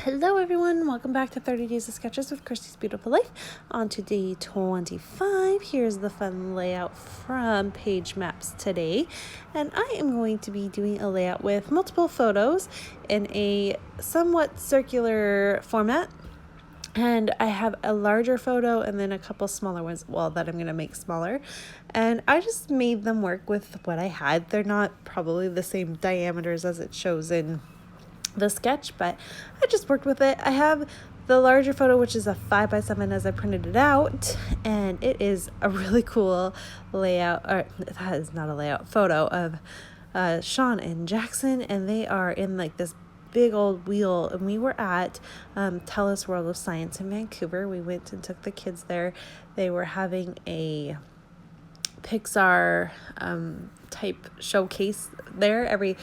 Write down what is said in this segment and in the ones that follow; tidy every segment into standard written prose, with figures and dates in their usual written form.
Hello everyone, welcome back to 30 Days of Sketches with Kirsty's Beautiful Life. On to day 25, here's the fun layout from Page Maps today. And I am going to be doing a layout with multiple photos in a somewhat circular format. And I have a larger photo and then a couple smaller ones, that I'm going to make smaller. And I just made them work with what I had. They're not probably the same diameters as it shows in the sketch, but I just worked with it. I have the larger photo, which is a 5x7 as I printed it out, and it is a really cool layout, or that is not a layout, photo of Sean and Jackson, and they are in like this big old wheel, and we were at TELUS World of Science in Vancouver. We went and took the kids there. They were having a Pixar type showcase there. Every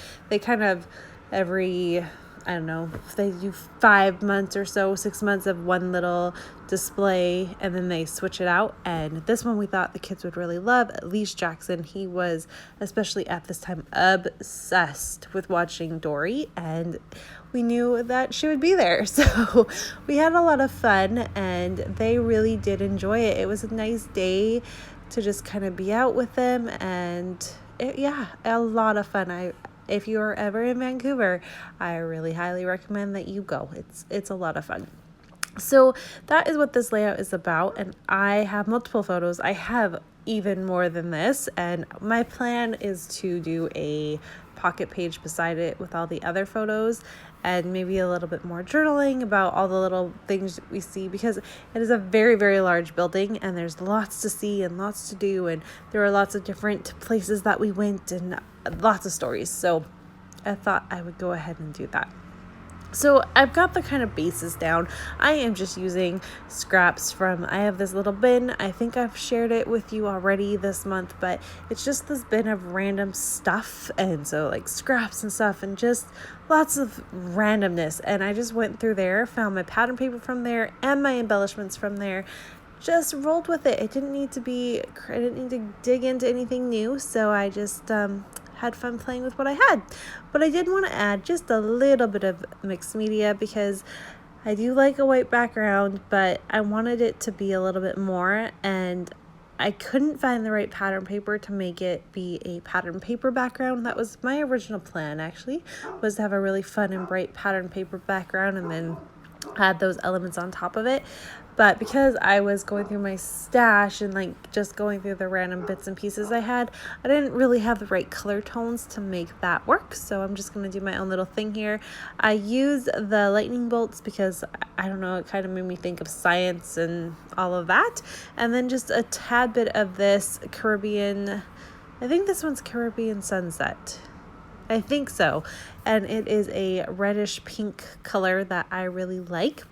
I don't know, they do 5 months or so, 6 months of one little display, and then they switch it out. And this one we thought the kids would really love, at least Jackson. He was, especially at this time, obsessed with watching Dory, and we knew that she would be there. So we had a lot of fun, and they really did enjoy it. It was a nice day to just kind of be out with them, and a lot of fun. If you're ever in Vancouver, I really highly recommend that you go. It's a lot of fun. So that is what this layout is about, and I have multiple photos. I have even more than this, and my plan is to do a pocket page beside it with all the other photos, and maybe a little bit more journaling about all the little things that we see, because it is a very, very large building, and there's lots to see and lots to do, and there are lots of different places that we went and lots of stories. So I thought I would go ahead and do that. So I've got the kind of bases down. I am just using scraps I have this little bin. I think I've shared it with you already this month, but it's just this bin of random stuff. And so like scraps and stuff and just lots of randomness. And I just went through there, found my pattern paper from there and my embellishments from there. Just rolled with it. I didn't need to dig into anything new. So I just, had fun playing with what I had. But I did want to add just a little bit of mixed media, because I do like a white background, but I wanted it to be a little bit more, and I couldn't find the right pattern paper to make it be a pattern paper background. That was my original plan, actually, was to have a really fun and bright pattern paper background and then add those elements on top of it. But because I was going through my stash and like just going through the random bits and pieces I had, I didn't really have the right color tones to make that work. So I'm just going to do my own little thing here. I use the lightning bolts because, I don't know, it kind of made me think of science and all of that. And then just a tad bit of this Caribbean, I think this one's Caribbean Sunset. I think so. And it is a reddish pink color that I really like.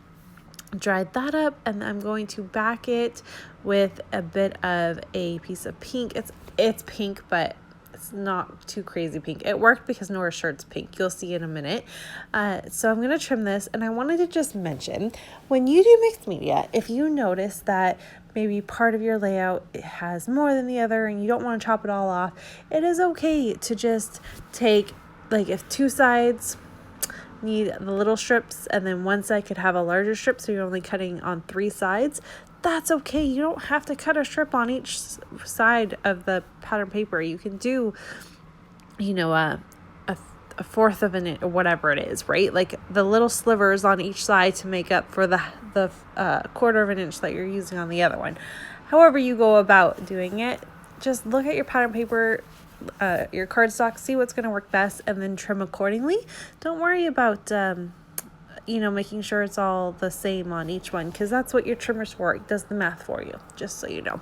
Dried that up, and I'm going to back it with a bit of a piece of pink. It's pink, but it's not too crazy pink. It worked because Nora's shirt's pink. You'll see in a minute. So I'm going to trim this, and I wanted to just mention, when you do mixed media, if you notice that maybe part of your layout has more than the other and you don't want to chop it all off, it is okay to just take, like, if two sides need the little strips and then one side could have a larger strip, so you're only cutting on 3 sides, that's okay. You don't have to cut a strip on each side of the pattern paper. You can do, a fourth of an inch or whatever it is, right? Like the little slivers on each side to make up for the quarter of an inch that you're using on the other one. However you go about doing it, just look at your pattern paper, your cardstock, see what's going to work best, and then trim accordingly. Don't worry about making sure it's all the same on each one, because that's what your trimmer's for. It does the math for you, just so you know.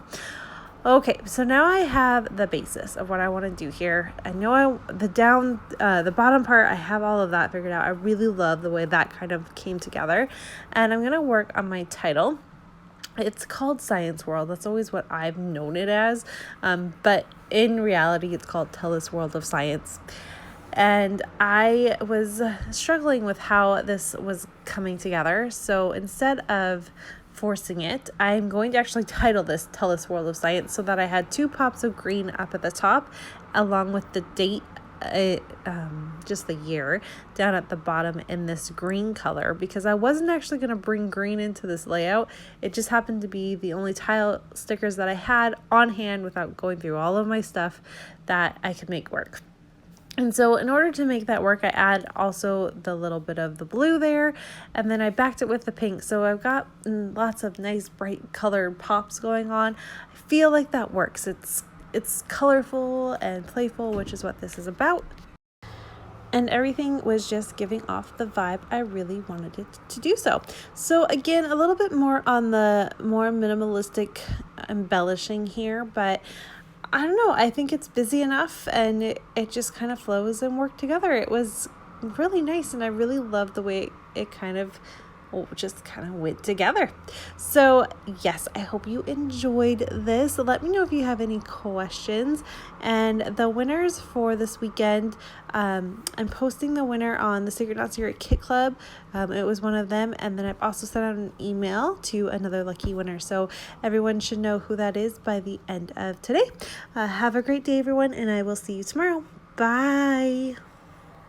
Okay, so now I have the basis of what I want to do here. I know the bottom part, I have all of that figured out. I really love the way that kind of came together, and I'm going to work on my title. It's called Science World. That's always what I've known it as. But in reality, it's called TELUS World of Science. And I was struggling with how this was coming together. So instead of forcing it, I'm going to actually title this TELUS World of Science, so that I had 2 pops of green up at the top, along with the date just the year down at the bottom in this green color, because I wasn't actually going to bring green into this layout. It just happened to be the only tile stickers that I had on hand without going through all of my stuff that I could make work. And so in order to make that work, I add also the little bit of the blue there, and then I backed it with the pink. So I've got lots of nice bright colored pops going on. I feel like that works. It's colorful and playful, which is what this is about. And everything was just giving off the vibe I really wanted it to do so. So again, a little bit more on the more minimalistic embellishing here, but I don't know, I think it's busy enough, and it just kind of flows and worked together. It was really nice, and I really loved the way it kind of just kind of went together. So yes, I hope you enjoyed this. Let me know if you have any questions. And the winners for this weekend, I'm posting the winner on the Secret Not Secret Kit Club. It was one of them, and then I've also sent out an email to another lucky winner, so everyone should know who that is by the end of today. Have a great day, everyone, and I will see you tomorrow. Bye.